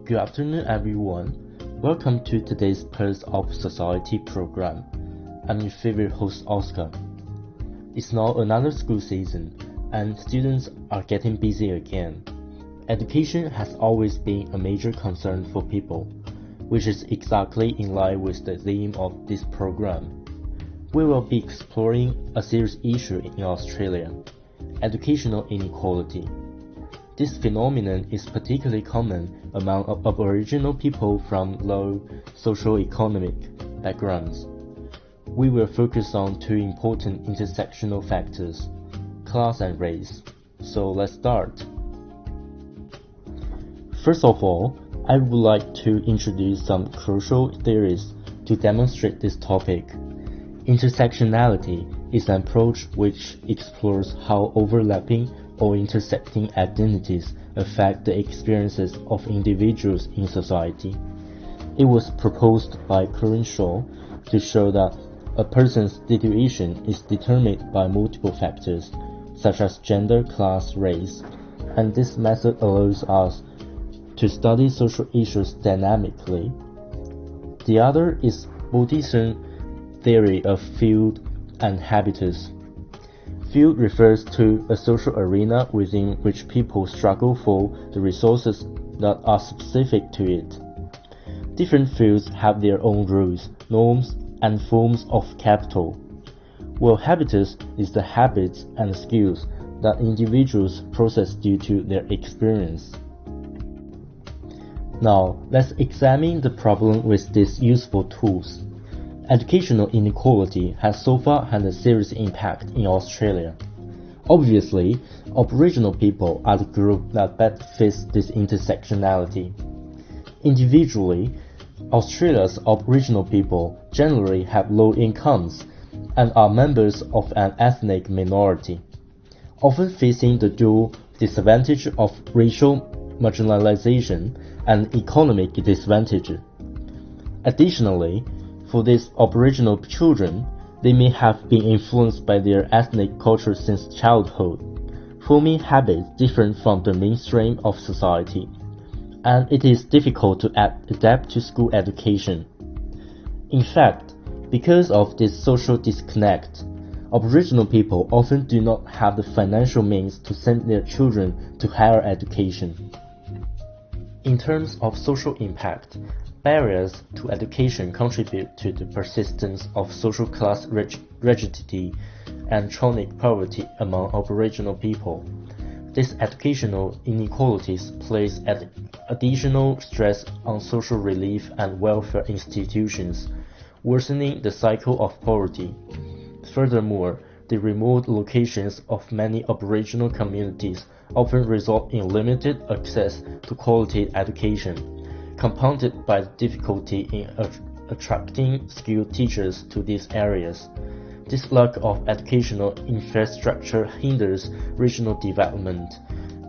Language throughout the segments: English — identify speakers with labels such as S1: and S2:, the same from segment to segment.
S1: Good afternoon, everyone. Welcome to today's Pulse of Society program. I'm your favorite host, Oscar. It's now another school season, and students are getting busy again. Education has always been a major concern for people, which is exactly in line with the theme of this program. We will be exploring a serious issue in Australia: educational inequality. This phenomenon is particularly common among Aboriginal people from low socio-economic backgrounds. We will focus on two important intersectional factors: class and race. So let's start. First of all, I would like to introduce some crucial theories to demonstrate this topic. Intersectionality is an approach which explores how overlapping or intersecting identities affect the experiences of individuals in society. It was proposed by Crenshaw to show that a person's situation is determined by multiple factors, such as gender, class, race, and this method allows us to study social issues dynamically. The other is Buddhism theory of field and habitus. Field refers to a social arena within which people struggle for the resources that are specific to it. Different fields have their own rules, norms, and forms of capital, while habitus is the habits and skills that individuals possess due to their experience. Now, let's examine the problem with these useful tools. Educational inequality has so far had a serious impact in Australia. Obviously, Aboriginal people are the group that best fits this intersectionality. Individually, Australia's Aboriginal people generally have low incomes and are members of an ethnic minority, often facing the dual disadvantage of racial marginalization and economic disadvantage. Additionally, for these Aboriginal children, they may have been influenced by their ethnic culture since childhood, forming habits different from the mainstream of society, and it is difficult to adapt to school education. In fact, because of this social disconnect, Aboriginal people often do not have the financial means to send their children to higher education. In terms of social impact, barriers to education contribute to the persistence of social class rigidity and chronic poverty among Aboriginal people. These educational inequalities place additional stress on social relief and welfare institutions, worsening the cycle of poverty. Furthermore, the remote locations of many Aboriginal communities often result in limited access to quality education, compounded by the difficulty in attracting skilled teachers to these areas. This lack of educational infrastructure hinders regional development,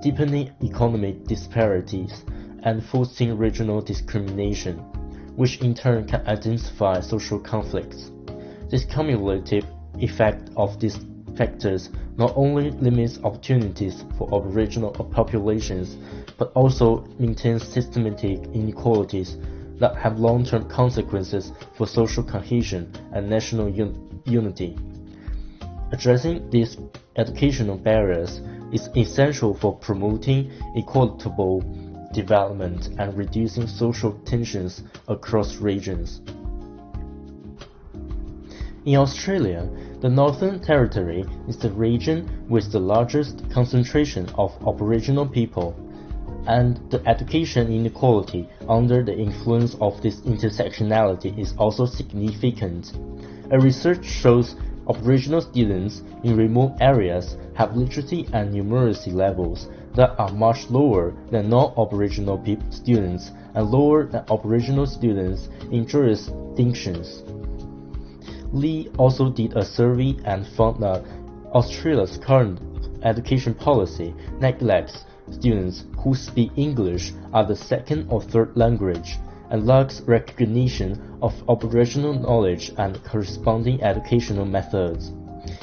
S1: deepening economic disparities, and fostering regional discrimination, which in turn can intensify social conflicts. This cumulative effect of these factors not only limits opportunities for Aboriginal populations, but also maintains systematic inequalities that have long-term consequences for social cohesion and national unity. Addressing these educational barriers is essential for promoting equitable development and reducing social tensions across regions. In Australia, the Northern Territory is the region with the largest concentration of Aboriginal people, and the education inequality under the influence of this intersectionality is also significant. A research shows Aboriginal students in remote areas have literacy and numeracy levels that are much lower than non-Aboriginal students and lower than Aboriginal students in jurisdictions. Lee also did a survey and found that Australia's current education policy neglects students who speak English as the second or third language and lacks recognition of Aboriginal knowledge and corresponding educational methods.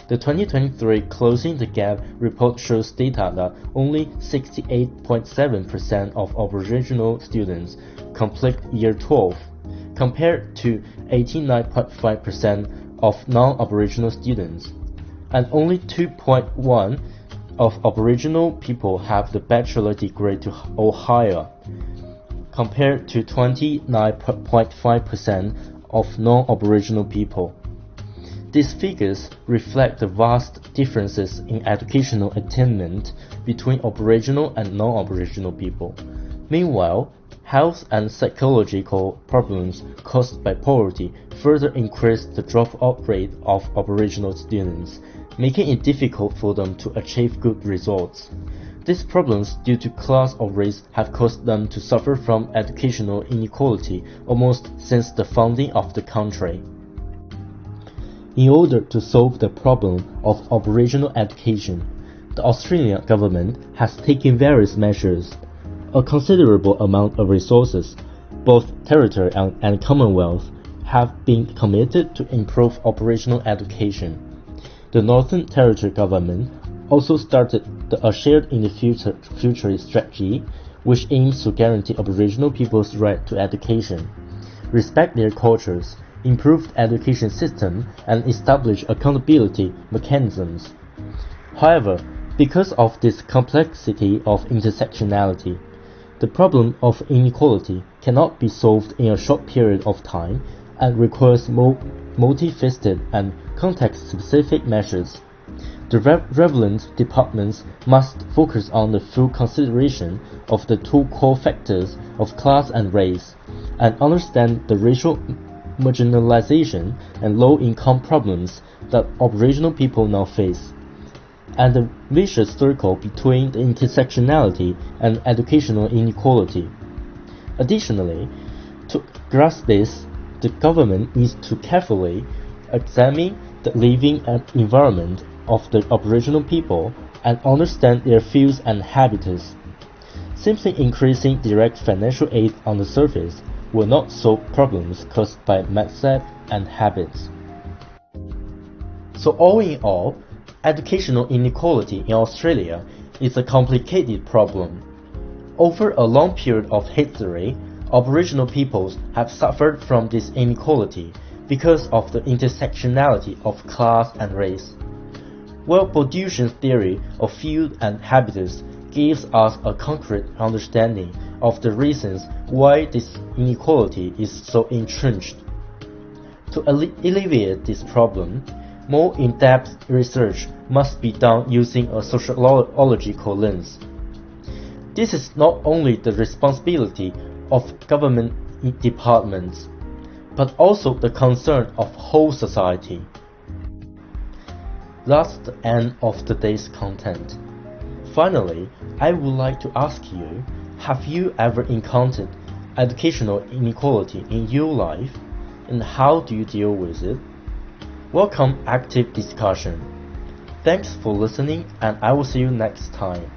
S1: The 2023 Closing the Gap report shows data that only 68.7% of Aboriginal students complete Year 12, compared to 89.5% of non-Aboriginal students, and only 2.1% of Aboriginal people have the bachelor degree or higher, compared to 29.5% of non-Aboriginal people. These figures reflect the vast differences in educational attainment between Aboriginal and non-Aboriginal people. Meanwhile, health and psychological problems caused by poverty further increased the dropout rate of Aboriginal students, making it difficult for them to achieve good results. These problems due to class or race have caused them to suffer from educational inequality almost since the founding of the country. In order to solve the problem of Aboriginal education, the Australian government has taken various measures. A considerable amount of resources, both territory and Commonwealth, have been committed to improve Aboriginal education. The Northern Territory government also started a Shared in the Future strategy, which aims to guarantee Aboriginal people's right to education, respect their cultures, improve the education system, and establish accountability mechanisms. However, because of this complexity of intersectionality, the problem of inequality cannot be solved in a short period of time and requires multifaceted and context-specific measures. The relevant departments must focus on the full consideration of the two core factors of class and race, and understand the racial marginalization and low-income problems that Aboriginal people now face, and the vicious circle between the intersectionality and educational inequality. Additionally, to grasp this, the government needs to carefully examine the living environment of the Aboriginal people and understand their views and habitats. Simply increasing direct financial aid on the surface will not solve problems caused by mindset and habits. So all in all, educational inequality in Australia is a complicated problem. Over a long period of history, Aboriginal peoples have suffered from this inequality because of the intersectionality of class and race. While Baldushian's theory of field and habitats gives us a concrete understanding of the reasons why this inequality is so entrenched. To alleviate this problem, more in-depth research must be done using a sociological lens. This is not only the responsibility of government departments, but also the concern of whole society. That's the end of today's content. Finally, I would like to ask you, have you ever encountered educational inequality in your life, and how do you deal with it? Welcome active discussion. Thanks for listening, and I will see you next time.